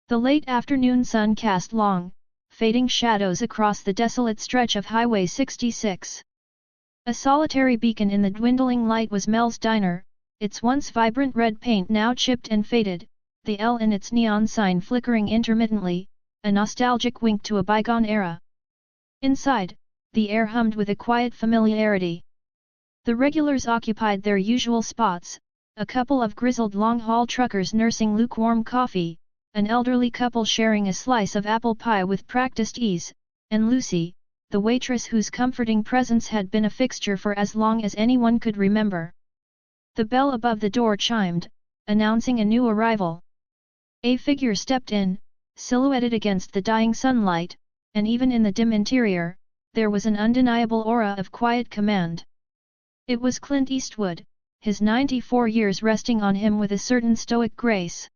The late afternoon sun cast long, fading shadows across the desolate stretch of Highway 66. A solitary beacon in the dwindling light was Mel's diner, its once vibrant red paint now chipped and faded, the L in its neon sign flickering intermittently, a nostalgic wink to a bygone era. Inside, the air hummed with a quiet familiarity. The regulars occupied their usual spots, a couple of grizzled long-haul truckers nursing lukewarm coffee, an elderly couple sharing a slice of apple pie with practiced ease, and Lucy, the waitress whose comforting presence had been a fixture for as long as anyone could remember. The bell above the door chimed, announcing a new arrival. A figure stepped in, silhouetted against the dying sunlight, and even in the dim interior, there was an undeniable aura of quiet command. It was Clint Eastwood, his 94 years resting on him with a certain stoic grace.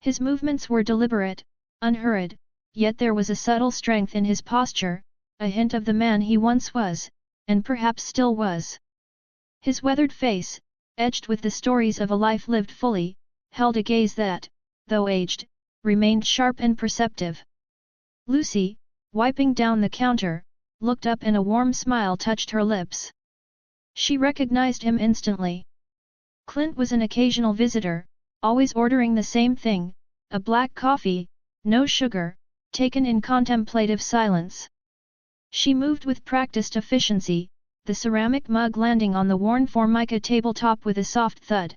His movements were deliberate, unhurried, yet there was a subtle strength in his posture, a hint of the man he once was, and perhaps still was. His weathered face, edged with the stories of a life lived fully, held a gaze that, though aged, remained sharp and perceptive. Lucy, wiping down the counter, looked up and a warm smile touched her lips. She recognized him instantly. Clint was an occasional visitor, always ordering the same thing, a black coffee, no sugar, taken in contemplative silence. She moved with practiced efficiency, the ceramic mug landing on the worn formica tabletop with a soft thud.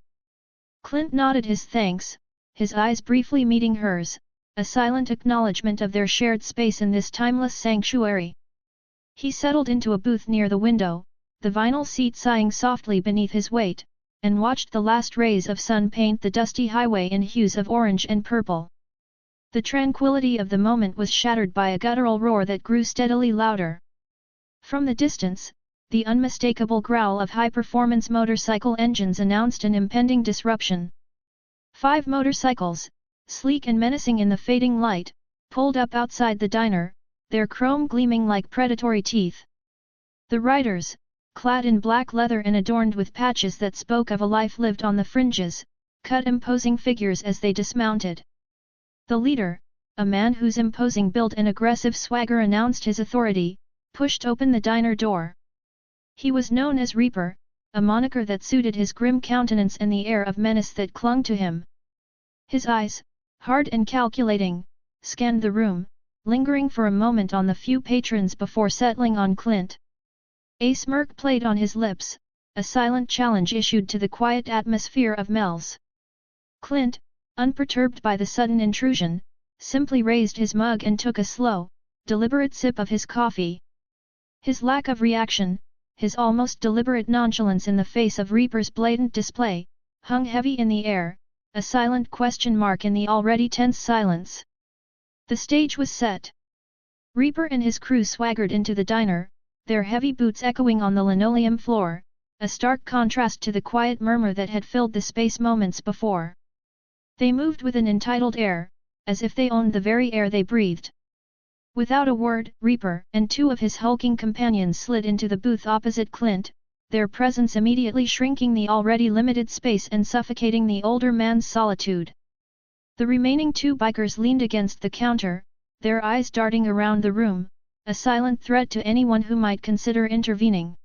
Clint nodded his thanks, his eyes briefly meeting hers, a silent acknowledgement of their shared space in this timeless sanctuary. He settled into a booth near the window, the vinyl seat sighing softly beneath his weight, and watched the last rays of sun paint the dusty highway in hues of orange and purple. The tranquility of the moment was shattered by a guttural roar that grew steadily louder. From the distance, the unmistakable growl of high-performance motorcycle engines announced an impending disruption. 5 motorcycles, sleek and menacing in the fading light, pulled up outside the diner, their chrome gleaming like predatory teeth. The riders, clad in black leather and adorned with patches that spoke of a life lived on the fringes, cut imposing figures as they dismounted. The leader, a man whose imposing build and aggressive swagger announced his authority, pushed open the diner door. He was known as Reaper, a moniker that suited his grim countenance and the air of menace that clung to him. His eyes, hard and calculating, scanned the room, lingering for a moment on the few patrons before settling on Clint. A smirk played on his lips, a silent challenge issued to the quiet atmosphere of Mel's. Clint, unperturbed by the sudden intrusion, simply raised his mug and took a slow, deliberate sip of his coffee. His lack of reaction, his almost deliberate nonchalance in the face of Reaper's blatant display, hung heavy in the air, a silent question mark in the already tense silence. The stage was set. Reaper and his crew swaggered into the diner, their heavy boots echoing on the linoleum floor, a stark contrast to the quiet murmur that had filled the space moments before. They moved with an entitled air, as if they owned the very air they breathed. Without a word, Reaper and 2 of his hulking companions slid into the booth opposite Clint, their presence immediately shrinking the already limited space and suffocating the older man's solitude. The remaining 2 bikers leaned against the counter, their eyes darting around the room, a silent threat to anyone who might consider intervening.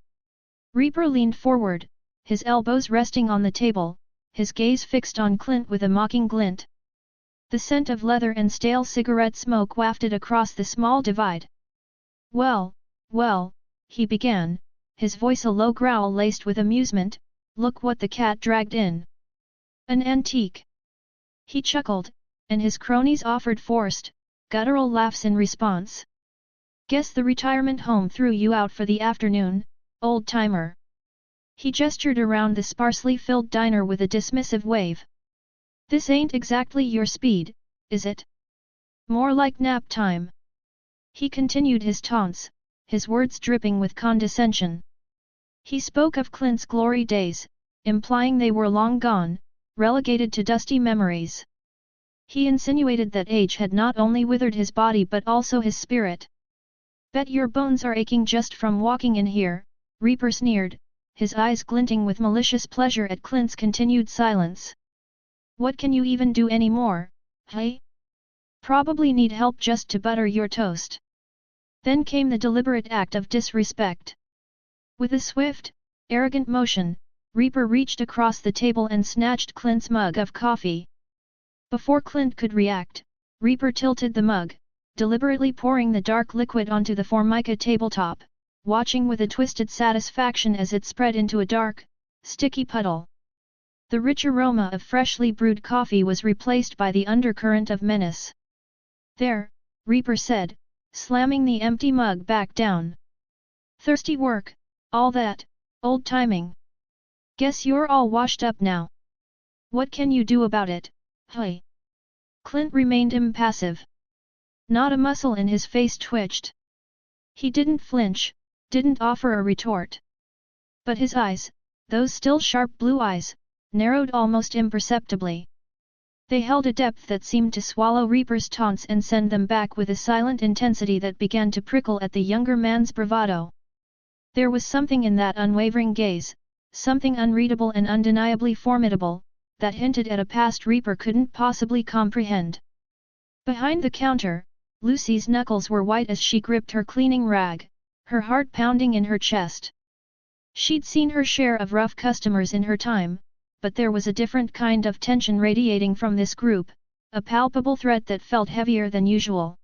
Reaper leaned forward, his elbows resting on the table, his gaze fixed on Clint with a mocking glint. The scent of leather and stale cigarette smoke wafted across the small divide. Well, he began, his voice a low growl laced with amusement, look what the cat dragged in. An antique. He chuckled, and his cronies offered forced, guttural laughs in response. Guess the retirement home threw you out for the afternoon, old-timer. He gestured around the sparsely filled diner with a dismissive wave. This ain't exactly your speed, is it? More like nap time. He continued his taunts, his words dripping with condescension. He spoke of Clint's glory days, implying they were long gone, relegated to dusty memories. He insinuated that age had not only withered his body but also his spirit. Bet your bones are aching just from walking in here, Reaper sneered, his eyes glinting with malicious pleasure at Clint's continued silence. What can you even do anymore, hey? Probably need help just to butter your toast. Then came the deliberate act of disrespect. With a swift, arrogant motion, Reaper reached across the table and snatched Clint's mug of coffee. Before Clint could react, Reaper tilted the mug, deliberately pouring the dark liquid onto the formica tabletop, watching with a twisted satisfaction as it spread into a dark, sticky puddle. The rich aroma of freshly brewed coffee was replaced by the undercurrent of menace. "There," Reaper said, slamming the empty mug back down. "Thirsty work, all that, old timing. Guess you're all washed up now. What can you do about it, hey?" Clint remained impassive. Not a muscle in his face twitched. He didn't flinch, didn't offer a retort. But his eyes, those still sharp blue eyes, narrowed almost imperceptibly. They held a depth that seemed to swallow Reaper's taunts and send them back with a silent intensity that began to prickle at the younger man's bravado. There was something in that unwavering gaze, something unreadable and undeniably formidable, that hinted at a past Reaper couldn't possibly comprehend. Behind the counter, Lucy's knuckles were white as she gripped her cleaning rag, her heart pounding in her chest. She'd seen her share of rough customers in her time, but there was a different kind of tension radiating from this group, a palpable threat that felt heavier than usual.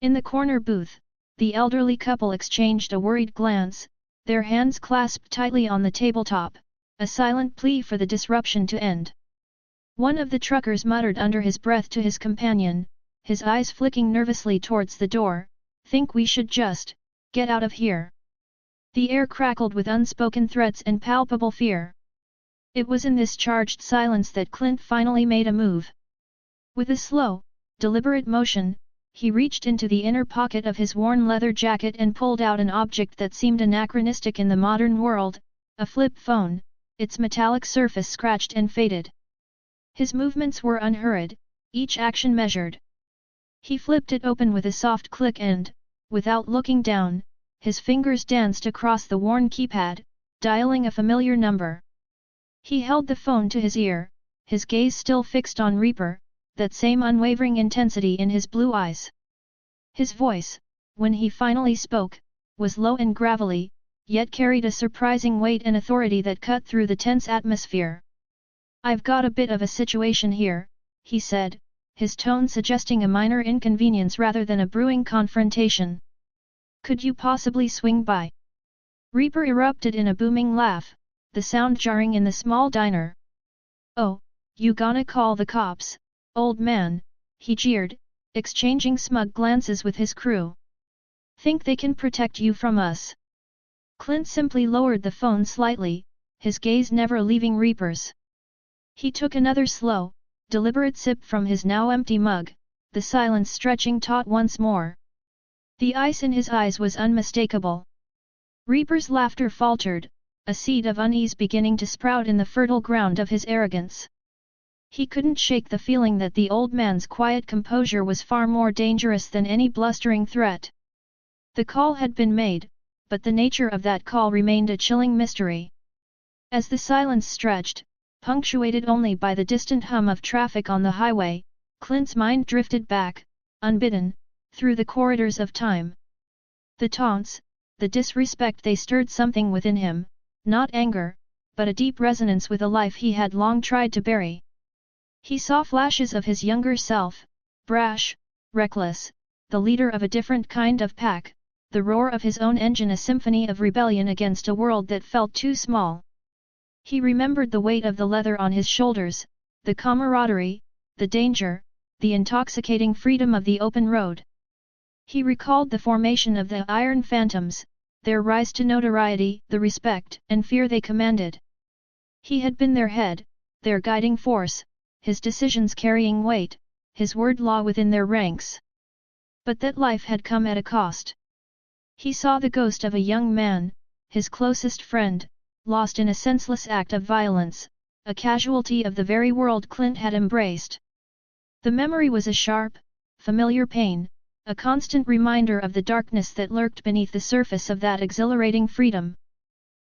In the corner booth, the elderly couple exchanged a worried glance, their hands clasped tightly on the tabletop, a silent plea for the disruption to end. One of the truckers muttered under his breath to his companion, his eyes flicking nervously towards the door, "Think we should just get out of here." The air crackled with unspoken threats and palpable fear. It was in this charged silence that Clint finally made a move. With a slow, deliberate motion, he reached into the inner pocket of his worn leather jacket and pulled out an object that seemed anachronistic in the modern world, a flip phone, its metallic surface scratched and faded. His movements were unhurried, each action measured. He flipped it open with a soft click and, without looking down, his fingers danced across the worn keypad, dialing a familiar number. He held the phone to his ear, his gaze still fixed on Reaper, that same unwavering intensity in his blue eyes. His voice, when he finally spoke, was low and gravelly, yet carried a surprising weight and authority that cut through the tense atmosphere. "I've got a bit of a situation here," he said, his tone suggesting a minor inconvenience rather than a brewing confrontation. "Could you possibly swing by?" Reaper erupted in a booming laugh, the sound jarring in the small diner. "Oh, you gonna call the cops, old man?" he jeered, exchanging smug glances with his crew. "Think they can protect you from us?" Clint simply lowered the phone slightly, his gaze never leaving Reaper's. He took another slow, deliberate sip from his now empty mug, the silence stretching taut once more. The ice in his eyes was unmistakable. Reaper's laughter faltered, a seed of unease beginning to sprout in the fertile ground of his arrogance. He couldn't shake the feeling that the old man's quiet composure was far more dangerous than any blustering threat. The call had been made, but the nature of that call remained a chilling mystery. As the silence stretched, punctuated only by the distant hum of traffic on the highway, Clint's mind drifted back, unbidden, through the corridors of time. The taunts, the disrespect, they stirred something within him, not anger, but a deep resonance with a life he had long tried to bury. He saw flashes of his younger self, brash, reckless, the leader of a different kind of pack, the roar of his own engine a symphony of rebellion against a world that felt too small. He remembered the weight of the leather on his shoulders, the camaraderie, the danger, the intoxicating freedom of the open road. He recalled the formation of the Iron Phantoms, their rise to notoriety, the respect and fear they commanded. He had been their head, their guiding force, his decisions carrying weight, his word law within their ranks. But that life had come at a cost. He saw the ghost of a young man, his closest friend, lost in a senseless act of violence, a casualty of the very world Clint had embraced. The memory was a sharp, familiar pain, a constant reminder of the darkness that lurked beneath the surface of that exhilarating freedom.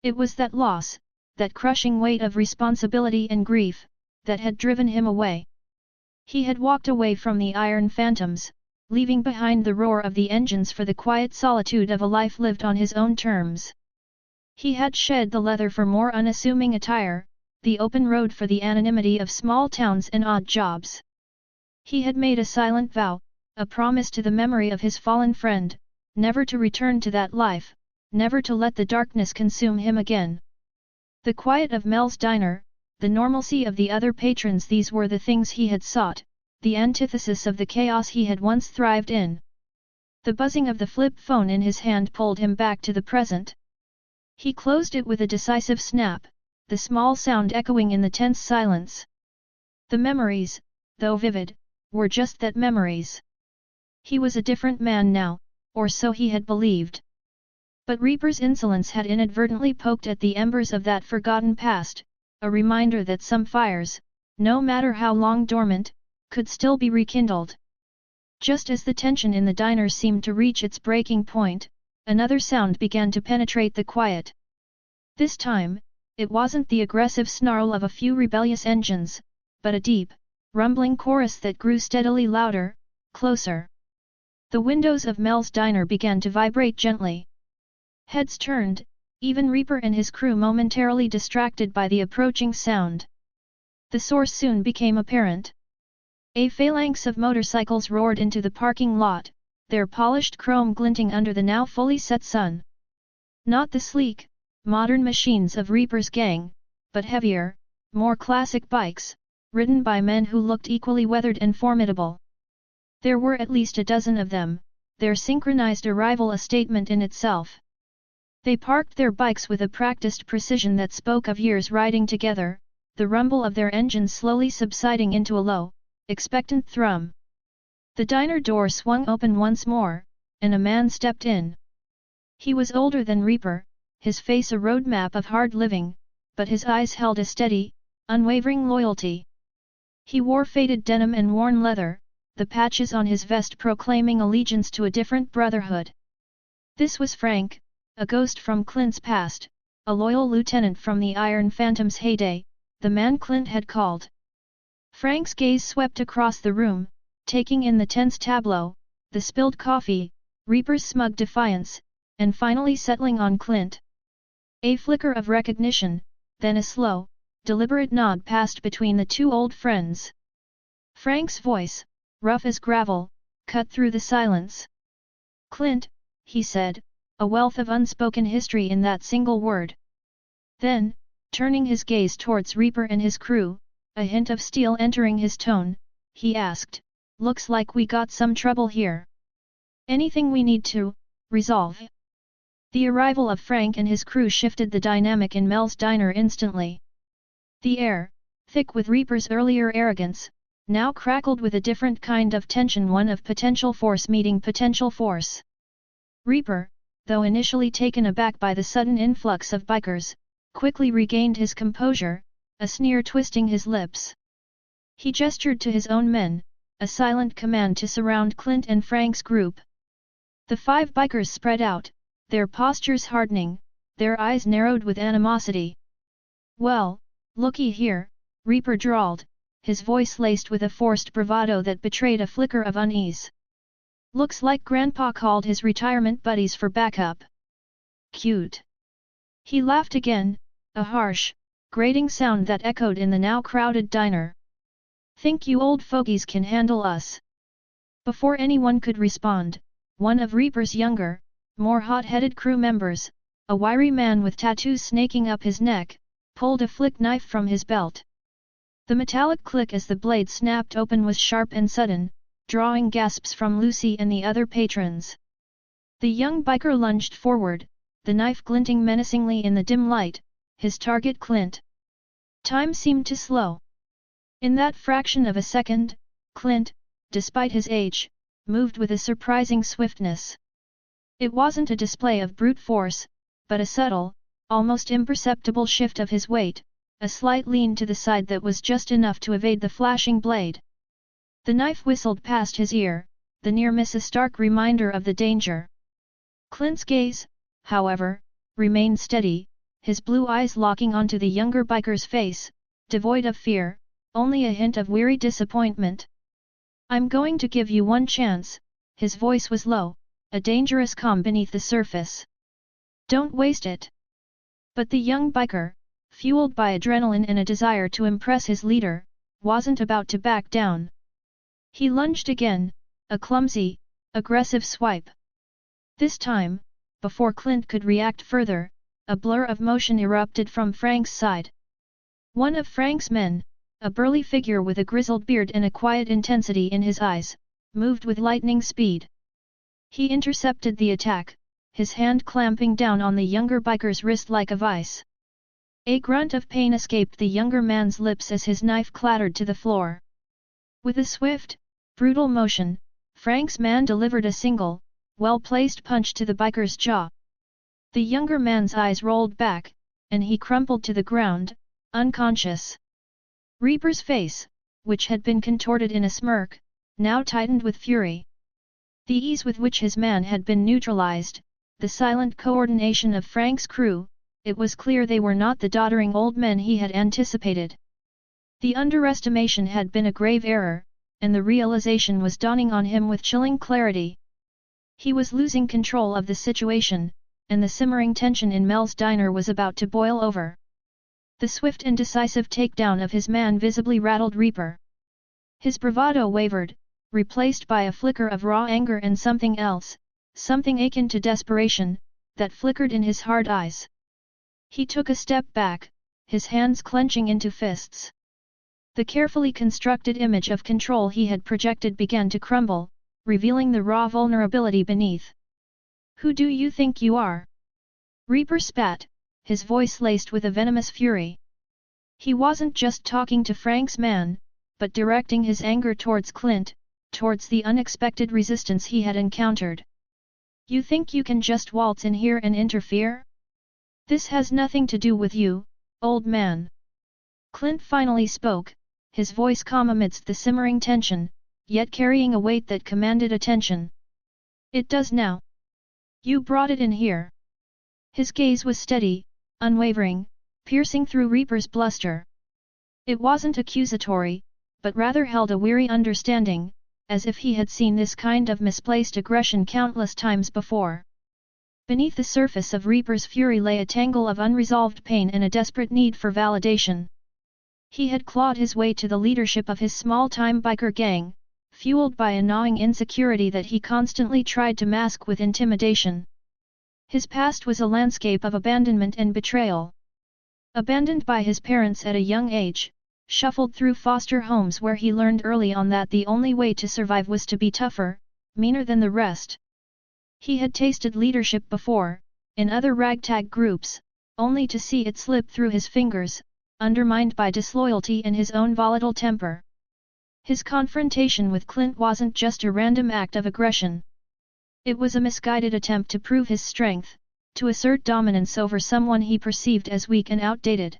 It was that loss, that crushing weight of responsibility and grief, that had driven him away. He had walked away from the iron phantoms, leaving behind the roar of the engines for the quiet solitude of a life lived on his own terms. He had shed the leather for more unassuming attire, the open road for the anonymity of small towns and odd jobs. He had made a silent vow, a promise to the memory of his fallen friend, never to return to that life, never to let the darkness consume him again. The quiet of Mel's diner, the normalcy of the other patrons, these were the things he had sought, the antithesis of the chaos he had once thrived in. The buzzing of the flip phone in his hand pulled him back to the present. He closed it with a decisive snap, the small sound echoing in the tense silence. The memories, though vivid, were just that, memories. He was a different man now, or so he had believed. But Reaper's insolence had inadvertently poked at the embers of that forgotten past, a reminder that some fires, no matter how long dormant, could still be rekindled. Just as the tension in the diner seemed to reach its breaking point, another sound began to penetrate the quiet. This time, it wasn't the aggressive snarl of a few rebellious engines, but a deep, rumbling chorus that grew steadily louder, closer. The windows of Mel's diner began to vibrate gently. Heads turned, even Reaper and his crew momentarily distracted by the approaching sound. The source soon became apparent. A phalanx of motorcycles roared into the parking lot, their polished chrome glinting under the now fully set sun. Not the sleek, modern machines of Reaper's gang, but heavier, more classic bikes, ridden by men who looked equally weathered and formidable. There were at least a dozen of them, their synchronized arrival a statement in itself. They parked their bikes with a practiced precision that spoke of years riding together, the rumble of their engines slowly subsiding into a low, expectant thrum. The diner door swung open once more, and a man stepped in. He was older than Reaper, his face a roadmap of hard living, but his eyes held a steady, unwavering loyalty. He wore faded denim and worn leather, the patches on his vest proclaiming allegiance to a different brotherhood. This was Frank, a ghost from Clint's past, a loyal lieutenant from the Iron Phantom's heyday, the man Clint had called. Frank's gaze swept across the room, taking in the tense tableau, the spilled coffee, Reaper's smug defiance, and finally settling on Clint. A flicker of recognition, then a slow, deliberate nod passed between the two old friends. Frank's voice, rough as gravel, cut through the silence. "Clint," he said, a wealth of unspoken history in that single word. Then, turning his gaze towards Reaper and his crew, a hint of steel entering his tone, he asked, "Looks like we got some trouble here. Anything we need to resolve?" The arrival of Frank and his crew shifted the dynamic in Mel's diner instantly. The air, thick with Reaper's earlier arrogance, now crackled with a different kind of tension, one of potential force meeting potential force. Reaper, though initially taken aback by the sudden influx of bikers, quickly regained his composure, a sneer twisting his lips. He gestured to his own men, a silent command to surround Clint and Frank's group. The 5 bikers spread out, their postures hardening, their eyes narrowed with animosity. "Well, looky here," Reaper drawled, his voice laced with a forced bravado that betrayed a flicker of unease. "Looks like Grandpa called his retirement buddies for backup. Cute." He laughed again, a harsh, grating sound that echoed in the now crowded diner. "Think you old fogies can handle us?" Before anyone could respond, one of Reaper's younger, more hot-headed crew members, a wiry man with tattoos snaking up his neck, pulled a flick knife from his belt. The metallic click as the blade snapped open was sharp and sudden, drawing gasps from Lucy and the other patrons. The young biker lunged forward, the knife glinting menacingly in the dim light, his target Clint. Time seemed to slow. In that fraction of a second, Clint, despite his age, moved with a surprising swiftness. It wasn't a display of brute force, but a subtle, almost imperceptible shift of his weight, a slight lean to the side that was just enough to evade the flashing blade. The knife whistled past his ear, the near miss a stark reminder of the danger. Clint's gaze, however, remained steady, his blue eyes locking onto the younger biker's face, devoid of fear, only a hint of weary disappointment. I'm going to give you one chance, his voice was low, a dangerous calm beneath the surface. Don't waste it. But the young biker, fueled by adrenaline and a desire to impress his leader, wasn't about to back down. He lunged again, a clumsy, aggressive swipe. This time, before Clint could react further, a blur of motion erupted from Frank's side. One of Frank's men, a burly figure with a grizzled beard and a quiet intensity in his eyes, moved with lightning speed. He intercepted the attack, his hand clamping down on the younger biker's wrist like a vice. A grunt of pain escaped the younger man's lips as his knife clattered to the floor. With a swift, brutal motion, Frank's man delivered a single, well-placed punch to the biker's jaw. The younger man's eyes rolled back, and he crumpled to the ground, unconscious. Reaper's face, which had been contorted in a smirk, now tightened with fury. The ease with which his man had been neutralized, the silent coordination of Frank's crew, it was clear they were not the doddering old men he had anticipated. The underestimation had been a grave error, and the realization was dawning on him with chilling clarity. He was losing control of the situation, and the simmering tension in Mel's diner was about to boil over. The swift and decisive takedown of his man visibly rattled Reaper. His bravado wavered, replaced by a flicker of raw anger and something else, something akin to desperation, that flickered in his hard eyes. He took a step back, his hands clenching into fists. The carefully constructed image of control he had projected began to crumble, revealing the raw vulnerability beneath. Who do you think you are? Reaper spat, his voice laced with a venomous fury. He wasn't just talking to Frank's man, but directing his anger towards Clint, towards the unexpected resistance he had encountered. You think you can just waltz in here and interfere? This has nothing to do with you, old man. Clint finally spoke, his voice calm amidst the simmering tension, yet carrying a weight that commanded attention. It does now. You brought it in here. His gaze was steady, unwavering, piercing through Reaper's bluster. It wasn't accusatory, but rather held a weary understanding, as if he had seen this kind of misplaced aggression countless times before. Beneath the surface of Reaper's fury lay a tangle of unresolved pain and a desperate need for validation. He had clawed his way to the leadership of his small-time biker gang, fueled by a gnawing insecurity that he constantly tried to mask with intimidation. His past was a landscape of abandonment and betrayal. Abandoned by his parents at a young age, shuffled through foster homes where he learned early on that the only way to survive was to be tougher, meaner than the rest. He had tasted leadership before, in other ragtag groups, only to see it slip through his fingers, undermined by disloyalty and his own volatile temper. His confrontation with Clint wasn't just a random act of aggression. It was a misguided attempt to prove his strength, to assert dominance over someone he perceived as weak and outdated.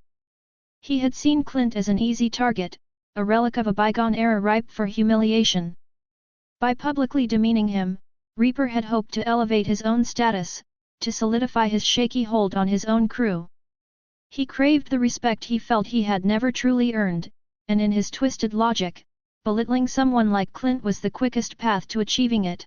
He had seen Clint as an easy target, a relic of a bygone era ripe for humiliation. By publicly demeaning him, Reaper had hoped to elevate his own status, to solidify his shaky hold on his own crew. He craved the respect he felt he had never truly earned, and in his twisted logic, belittling someone like Clint was the quickest path to achieving it.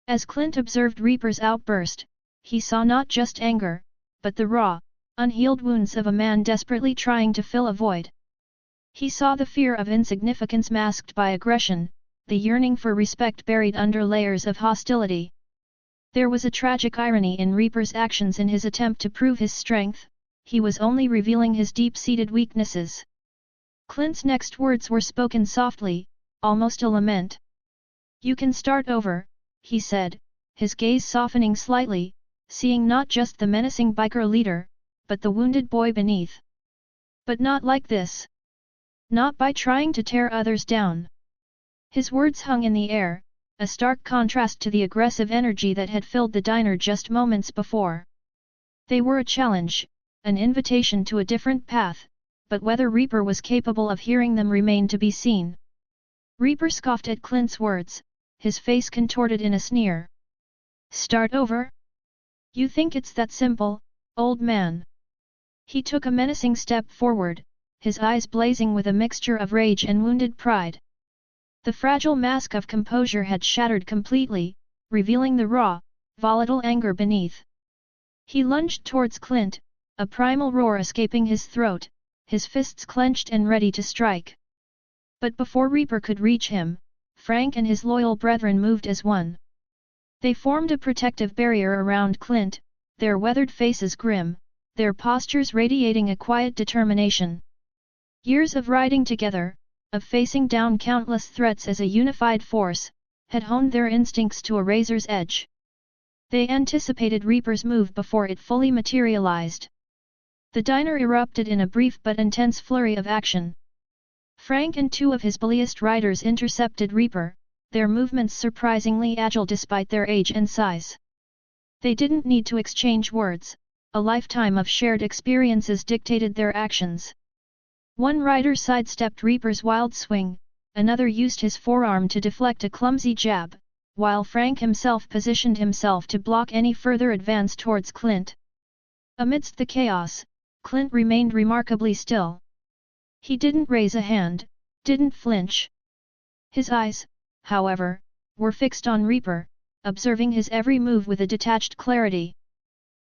As Clint observed Reaper's outburst, he saw not just anger, but the raw, unhealed wounds of a man desperately trying to fill a void. He saw the fear of insignificance masked by aggression, the yearning for respect buried under layers of hostility. There was a tragic irony in Reaper's actions in his attempt to prove his strength. He was only revealing his deep-seated weaknesses. Clint's next words were spoken softly, almost a lament. You can start over, he said, his gaze softening slightly, seeing not just the menacing biker leader, but the wounded boy beneath. But not like this. Not by trying to tear others down. His words hung in the air, a stark contrast to the aggressive energy that had filled the diner just moments before. They were a challenge, an invitation to a different path, but whether Reaper was capable of hearing them remained to be seen. Reaper scoffed at Clint's words, his face contorted in a sneer. Start over? You think it's that simple, old man? He took a menacing step forward, his eyes blazing with a mixture of rage and wounded pride. The fragile mask of composure had shattered completely, revealing the raw, volatile anger beneath. He lunged towards Clint, a primal roar escaping his throat, his fists clenched and ready to strike. But before Reaper could reach him, Frank and his loyal brethren moved as one. They formed a protective barrier around Clint, their weathered faces grim, their postures radiating a quiet determination. Years of riding together, of facing down countless threats as a unified force, had honed their instincts to a razor's edge. They anticipated Reaper's move before it fully materialized. The diner erupted in a brief but intense flurry of action. Frank and two of his bulliest riders intercepted Reaper, their movements surprisingly agile despite their age and size. They didn't need to exchange words, a lifetime of shared experiences dictated their actions. One rider sidestepped Reaper's wild swing, another used his forearm to deflect a clumsy jab, while Frank himself positioned himself to block any further advance towards Clint. Amidst the chaos, Clint remained remarkably still. He didn't raise a hand, didn't flinch. His eyes, however, were fixed on Reaper, observing his every move with a detached clarity.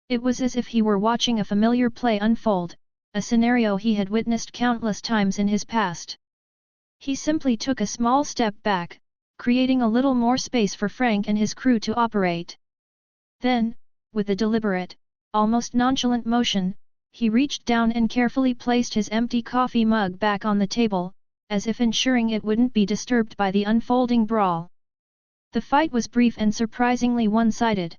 It was as if he were watching a familiar play unfold, a scenario he had witnessed countless times in his past. He simply took a small step back, creating a little more space for Frank and his crew to operate. Then, with a deliberate, almost nonchalant motion, he reached down and carefully placed his empty coffee mug back on the table, as if ensuring it wouldn't be disturbed by the unfolding brawl. The fight was brief and surprisingly one-sided.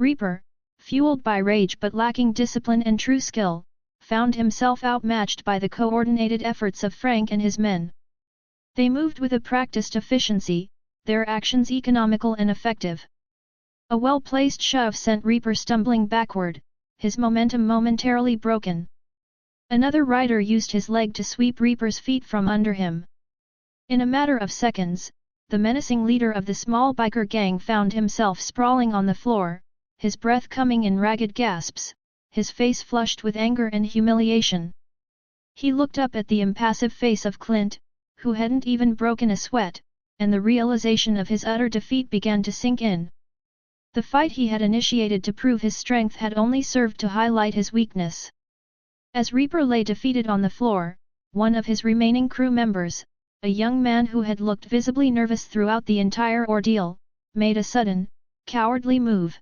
Reaper, fueled by rage but lacking discipline and true skill, found himself outmatched by the coordinated efforts of Frank and his men. They moved with a practiced efficiency, their actions economical and effective. A well-placed shove sent Reaper stumbling backward, his momentum momentarily broken. Another rider used his leg to sweep Reaper's feet from under him. In a matter of seconds, the menacing leader of the small biker gang found himself sprawling on the floor, his breath coming in ragged gasps, his face flushed with anger and humiliation. He looked up at the impassive face of Clint, who hadn't even broken a sweat, and the realization of his utter defeat began to sink in. The fight he had initiated to prove his strength had only served to highlight his weakness. As Reaper lay defeated on the floor, one of his remaining crew members, a young man who had looked visibly nervous throughout the entire ordeal, made a sudden, cowardly move.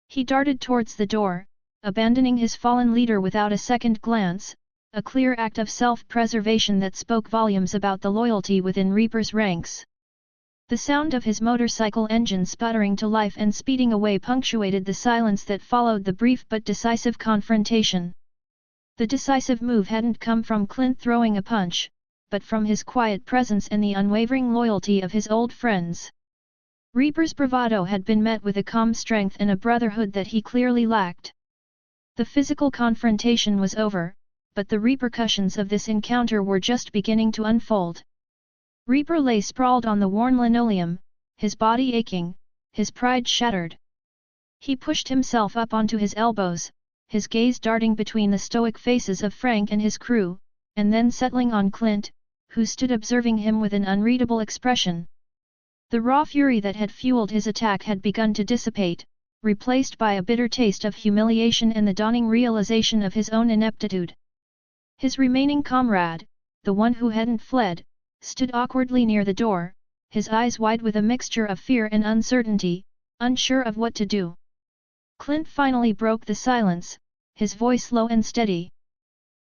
He darted towards the door, abandoning his fallen leader without a second glance, a clear act of self-preservation that spoke volumes about the loyalty within Reaper's ranks. The sound of his motorcycle engine sputtering to life and speeding away punctuated the silence that followed the brief but decisive confrontation. The decisive move hadn't come from Clint throwing a punch, but from his quiet presence and the unwavering loyalty of his old friends. Reaper's bravado had been met with a calm strength and a brotherhood that he clearly lacked. The physical confrontation was over, but the repercussions of this encounter were just beginning to unfold. Reaper lay sprawled on the worn linoleum, his body aching, his pride shattered. He pushed himself up onto his elbows, his gaze darting between the stoic faces of Frank and his crew, and then settling on Clint, who stood observing him with an unreadable expression. The raw fury that had fueled his attack had begun to dissipate, replaced by a bitter taste of humiliation and the dawning realization of his own ineptitude. His remaining comrade, the one who hadn't fled, stood awkwardly near the door, his eyes wide with a mixture of fear and uncertainty, unsure of what to do. Clint finally broke the silence, his voice low and steady.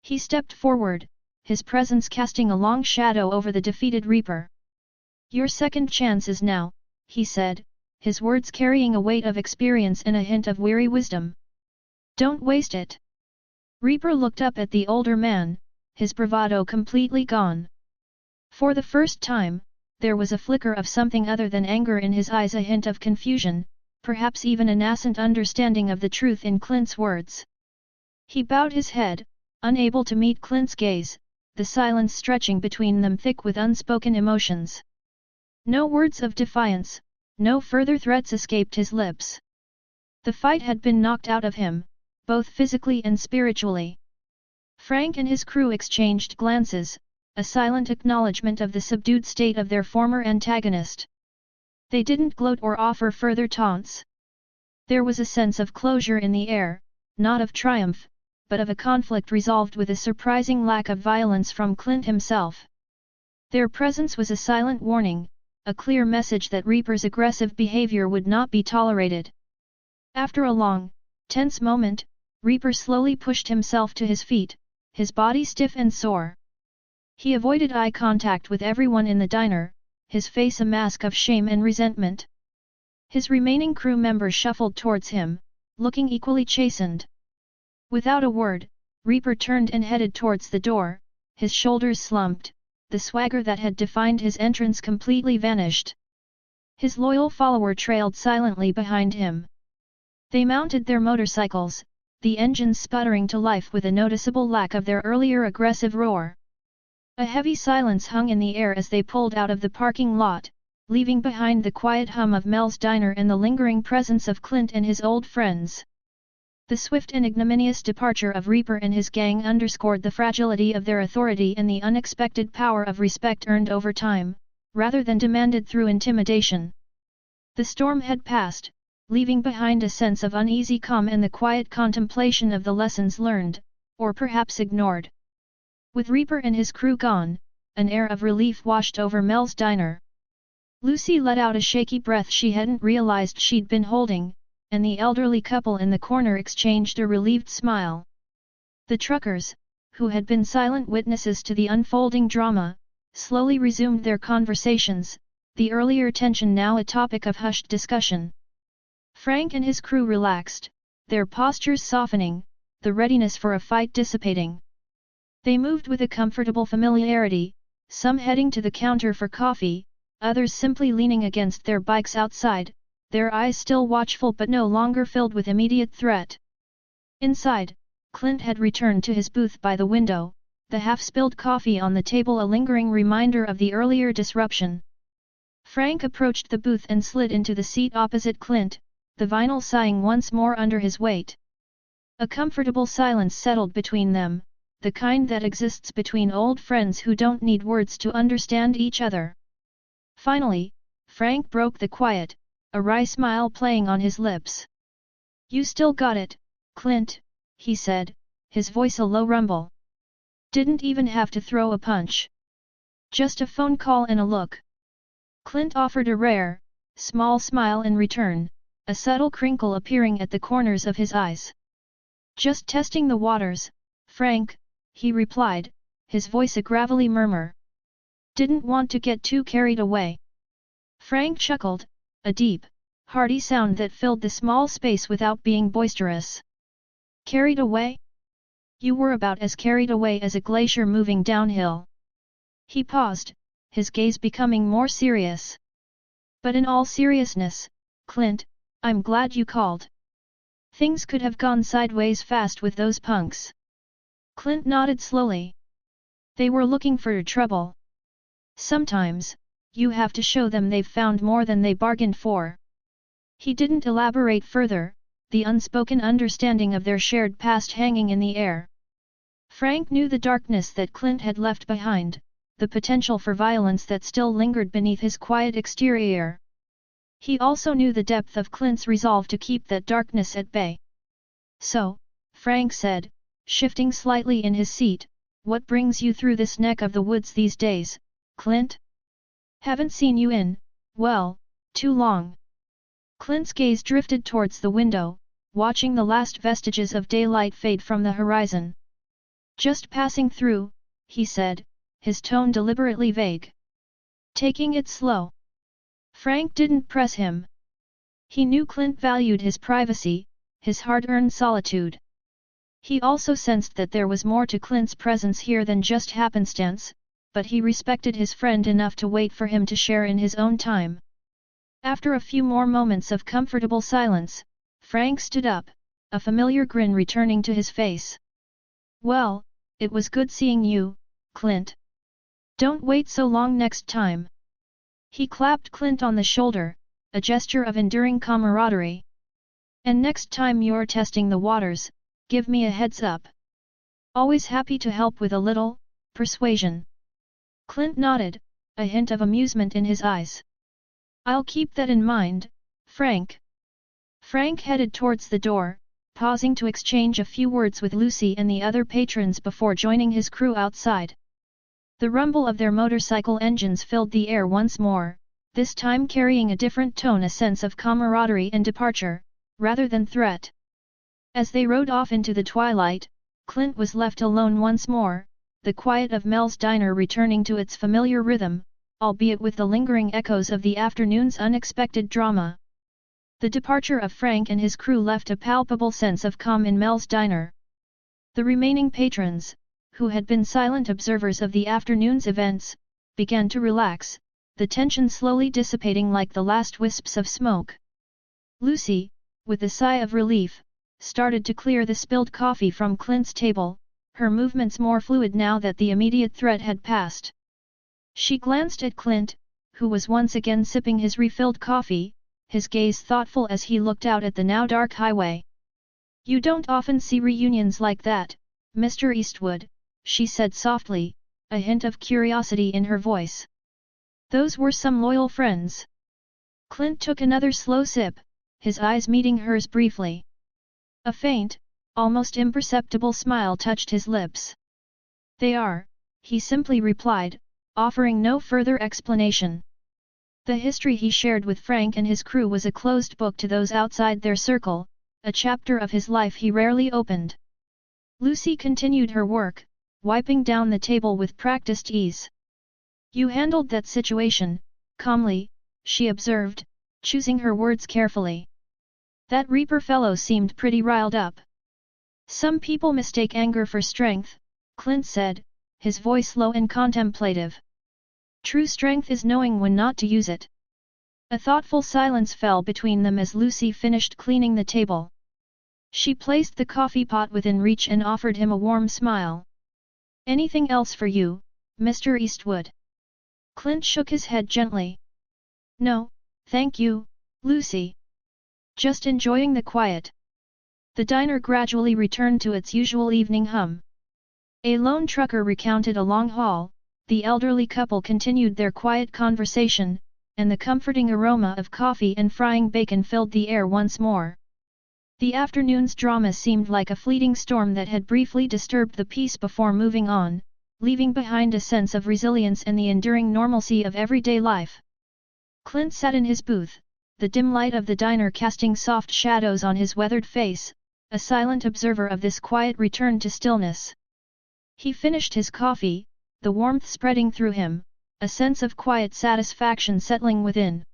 He stepped forward, his presence casting a long shadow over the defeated Reaper. "Your second chance is now," he said, his words carrying a weight of experience and a hint of weary wisdom. "Don't waste it." Reaper looked up at the older man, his bravado completely gone. For the first time, there was a flicker of something other than anger in his eyes, a hint of confusion, perhaps even a nascent understanding of the truth in Clint's words. He bowed his head, unable to meet Clint's gaze, the silence stretching between them thick with unspoken emotions. No words of defiance, no further threats escaped his lips. The fight had been knocked out of him, both physically and spiritually. Frank and his crew exchanged glances, a silent acknowledgement of the subdued state of their former antagonist. They didn't gloat or offer further taunts. There was a sense of closure in the air, not of triumph, but of a conflict resolved with a surprising lack of violence from Clint himself. Their presence was a silent warning, a clear message that Reaper's aggressive behavior would not be tolerated. After a long, tense moment, Reaper slowly pushed himself to his feet, his body stiff and sore. He avoided eye contact with everyone in the diner, his face a mask of shame and resentment. His remaining crew members shuffled towards him, looking equally chastened. Without a word, Reaper turned and headed towards the door, his shoulders slumped, the swagger that had defined his entrance completely vanished. His loyal follower trailed silently behind him. They mounted their motorcycles, the engines sputtering to life with a noticeable lack of their earlier aggressive roar. A heavy silence hung in the air as they pulled out of the parking lot, leaving behind the quiet hum of Mel's diner and the lingering presence of Clint and his old friends. The swift and ignominious departure of Reaper and his gang underscored the fragility of their authority and the unexpected power of respect earned over time, rather than demanded through intimidation. The storm had passed, leaving behind a sense of uneasy calm and the quiet contemplation of the lessons learned, or perhaps ignored. With Reaper and his crew gone, an air of relief washed over Mel's diner. Lucy let out a shaky breath she hadn't realized she'd been holding, and the elderly couple in the corner exchanged a relieved smile. The truckers, who had been silent witnesses to the unfolding drama, slowly resumed their conversations, the earlier tension now a topic of hushed discussion. Frank and his crew relaxed, their postures softening, the readiness for a fight dissipating. They moved with a comfortable familiarity, some heading to the counter for coffee, others simply leaning against their bikes outside, their eyes still watchful but no longer filled with immediate threat. Inside, Clint had returned to his booth by the window, the half-spilled coffee on the table a lingering reminder of the earlier disruption. Frank approached the booth and slid into the seat opposite Clint, the vinyl sighing once more under his weight. A comfortable silence settled between them, the kind that exists between old friends who don't need words to understand each other. Finally, Frank broke the quiet, a wry smile playing on his lips. "You still got it, Clint," he said, his voice a low rumble. "Didn't even have to throw a punch. Just a phone call and a look." Clint offered a rare, small smile in return, a subtle crinkle appearing at the corners of his eyes. "Just testing the waters, Frank," he replied, his voice a gravelly murmur. "Didn't want to get too carried away." Frank chuckled, a deep, hearty sound that filled the small space without being boisterous. "Carried away? You were about as carried away as a glacier moving downhill." He paused, his gaze becoming more serious. "But in all seriousness, Clint, I'm glad you called. Things could have gone sideways fast with those punks." Clint nodded slowly. "They were looking for trouble. Sometimes, you have to show them they've found more than they bargained for." He didn't elaborate further, the unspoken understanding of their shared past hanging in the air. Frank knew the darkness that Clint had left behind, the potential for violence that still lingered beneath his quiet exterior. He also knew the depth of Clint's resolve to keep that darkness at bay. "So," Frank said, shifting slightly in his seat, "what brings you through this neck of the woods these days, Clint? Haven't seen you in, well, too long." Clint's gaze drifted towards the window, watching the last vestiges of daylight fade from the horizon. "Just passing through," he said, his tone deliberately vague. "Taking it slow." Frank didn't press him. He knew Clint valued his privacy, his hard-earned solitude. He also sensed that there was more to Clint's presence here than just happenstance, but he respected his friend enough to wait for him to share in his own time. After a few more moments of comfortable silence, Frank stood up, a familiar grin returning to his face. "Well, it was good seeing you, Clint. Don't wait so long next time." He clapped Clint on the shoulder, a gesture of enduring camaraderie. "And next time you're testing the waters, give me a heads up. Always happy to help with a little persuasion." Clint nodded, a hint of amusement in his eyes. I'll keep that in mind, Frank. Frank headed towards the door, pausing to exchange a few words with Lucy and the other patrons before joining his crew outside. The rumble of their motorcycle engines filled the air once more, this time carrying a different tone, a sense of camaraderie and departure, rather than threat. As they rode off into the twilight, Clint was left alone once more, the quiet of Mel's diner returning to its familiar rhythm, albeit with the lingering echoes of the afternoon's unexpected drama. The departure of Frank and his crew left a palpable sense of calm in Mel's diner. The remaining patrons, who had been silent observers of the afternoon's events, began to relax, the tension slowly dissipating like the last wisps of smoke. Lucy, with a sigh of relief, started to clear the spilled coffee from Clint's table, her movements more fluid now that the immediate threat had passed. She glanced at Clint, who was once again sipping his refilled coffee, his gaze thoughtful as he looked out at the now dark highway. "You don't often see reunions like that, Mr. Eastwood," she said softly, a hint of curiosity in her voice. "Those were some loyal friends." Clint took another slow sip, his eyes meeting hers briefly. A faint, almost imperceptible smile touched his lips. "They are," he simply replied, offering no further explanation. The history he shared with Frank and his crew was a closed book to those outside their circle, a chapter of his life he rarely opened. Lucy continued her work, wiping down the table with practiced ease. "You handled that situation calmly," she observed, choosing her words carefully. "That Reaper fellow seemed pretty riled up." "Some people mistake anger for strength," Clint said, his voice low and contemplative. "True strength is knowing when not to use it." A thoughtful silence fell between them as Lucy finished cleaning the table. She placed the coffee pot within reach and offered him a warm smile. "Anything else for you, Mr. Eastwood?" Clint shook his head gently. "No, thank you, Lucy. Just enjoying the quiet." The diner gradually returned to its usual evening hum. A lone trucker recounted a long haul, the elderly couple continued their quiet conversation, and the comforting aroma of coffee and frying bacon filled the air once more. The afternoon's drama seemed like a fleeting storm that had briefly disturbed the peace before moving on, leaving behind a sense of resilience and the enduring normalcy of everyday life. Clint sat in his booth, the dim light of the diner casting soft shadows on his weathered face, a silent observer of this quiet return to stillness. He finished his coffee, the warmth spreading through him, a sense of quiet satisfaction settling within.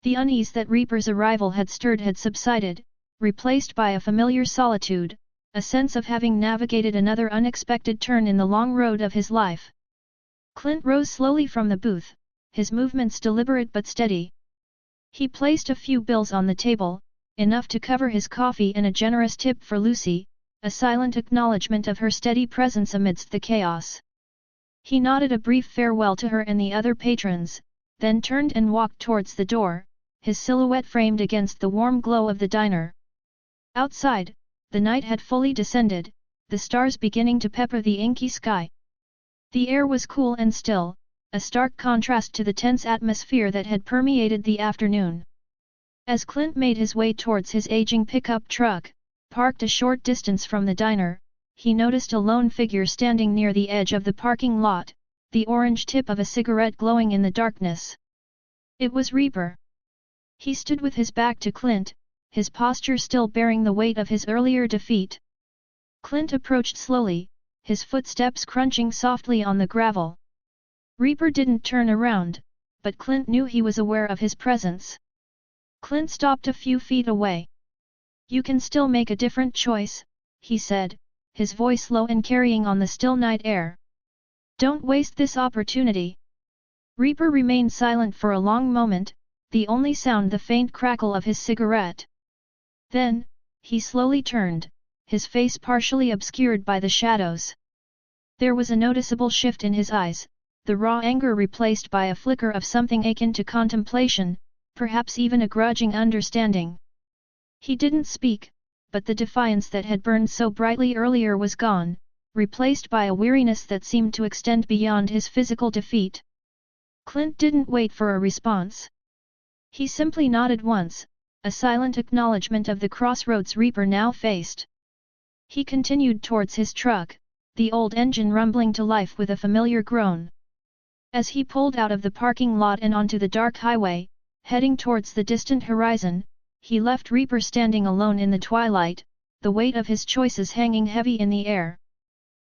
The unease that Reaper's arrival had stirred had subsided, replaced by a familiar solitude, a sense of having navigated another unexpected turn in the long road of his life. Clint rose slowly from the booth, his movements deliberate but steady. He placed a few bills on the table, enough to cover his coffee and a generous tip for Lucy, a silent acknowledgement of her steady presence amidst the chaos. He nodded a brief farewell to her and the other patrons, then turned and walked towards the door, his silhouette framed against the warm glow of the diner. Outside, the night had fully descended, the stars beginning to pepper the inky sky. The air was cool and still, a stark contrast to the tense atmosphere that had permeated the afternoon. As Clint made his way towards his aging pickup truck, parked a short distance from the diner, he noticed a lone figure standing near the edge of the parking lot, the orange tip of a cigarette glowing in the darkness. It was Reaper. He stood with his back to Clint, his posture still bearing the weight of his earlier defeat. Clint approached slowly, his footsteps crunching softly on the gravel. Reaper didn't turn around, but Clint knew he was aware of his presence. Clint stopped a few feet away. "You can still make a different choice," he said, his voice low and carrying on the still night air. "Don't waste this opportunity." Reaper remained silent for a long moment, the only sound the faint crackle of his cigarette. Then, he slowly turned, his face partially obscured by the shadows. There was a noticeable shift in his eyes, the raw anger replaced by a flicker of something akin to contemplation, perhaps even a grudging understanding. He didn't speak, but the defiance that had burned so brightly earlier was gone, replaced by a weariness that seemed to extend beyond his physical defeat. Clint didn't wait for a response. He simply nodded once, a silent acknowledgement of the crossroads Reaper now faced. He continued towards his truck, the old engine rumbling to life with a familiar groan. As he pulled out of the parking lot and onto the dark highway, heading towards the distant horizon, he left Reaper standing alone in the twilight, the weight of his choices hanging heavy in the air.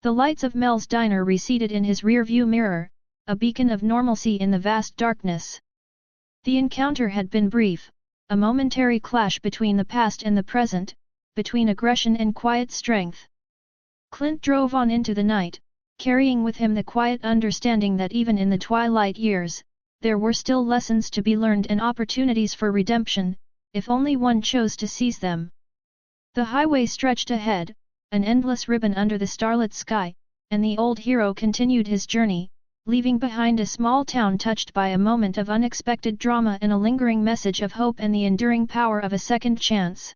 The lights of Mel's diner receded in his rear-view mirror, a beacon of normalcy in the vast darkness. The encounter had been brief, a momentary clash between the past and the present, between aggression and quiet strength. Clint drove on into the night, carrying with him the quiet understanding that even in the twilight years, there were still lessons to be learned and opportunities for redemption, if only one chose to seize them. The highway stretched ahead, an endless ribbon under the starlit sky, and the old hero continued his journey, leaving behind a small town touched by a moment of unexpected drama and a lingering message of hope and the enduring power of a second chance.